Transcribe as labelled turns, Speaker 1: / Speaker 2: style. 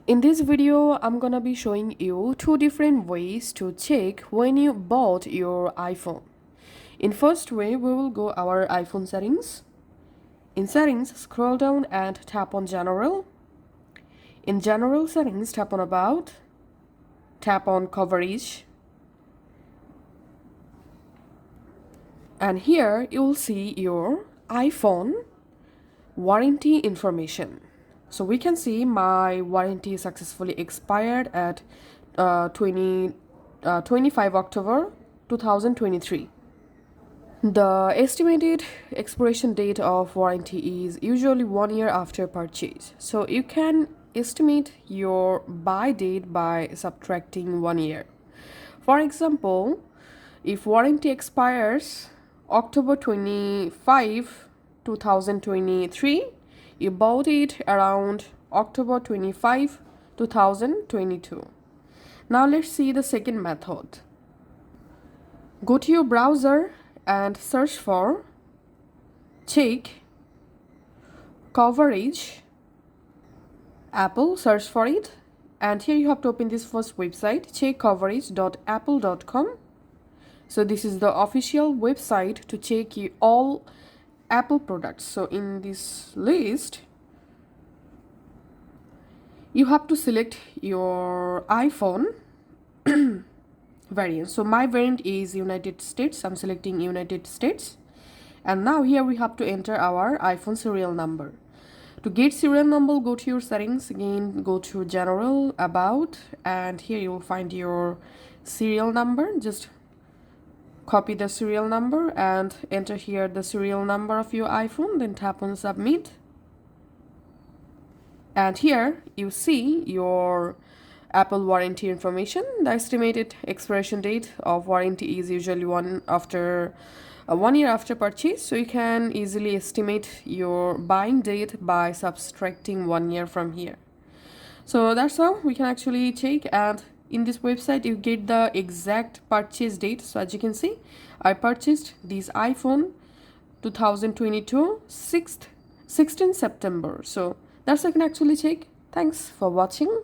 Speaker 1: In this video, I'm gonna be showing you two different ways to check when you bought your iPhone. In first way, we will go our iPhone settings. In settings, scroll down and tap on general. In general settings, tap on about, tap on coverage. And here you will see your iPhone warranty information. So we can see my warranty successfully expired at 25 October 2023. The estimated expiration date of warranty is usually 1 year after purchase. So you can estimate your buy date by subtracting 1 year. For example, if warranty expires October 25, 2023, you bought it around October 25, 2022. Now let's see the second method. Go to your browser and search for check coverage Apple, search for it, and here you have to open this first website, checkcoverage.apple.com. So this is the official website to check all Apple products. So in this list, you have to select your iPhone variant. So my variant is United States. I'm selecting United States. And now here we have to enter our iPhone serial number. To get serial number, go to your settings again, go to general, about, and here you will find your serial number. Just copy the serial number and enter here the serial number of your iPhone, then tap on submit. And here you see your Apple warranty information. The estimated expiration date of warranty is usually 1 year after purchase, so you can easily estimate your buying date by subtracting 1 year from here. So that's how we can actually check, and in this website you get the exact purchase date. So as you can see, I purchased this iPhone 2022 16 September. So that's how you can actually check. Thanks for watching.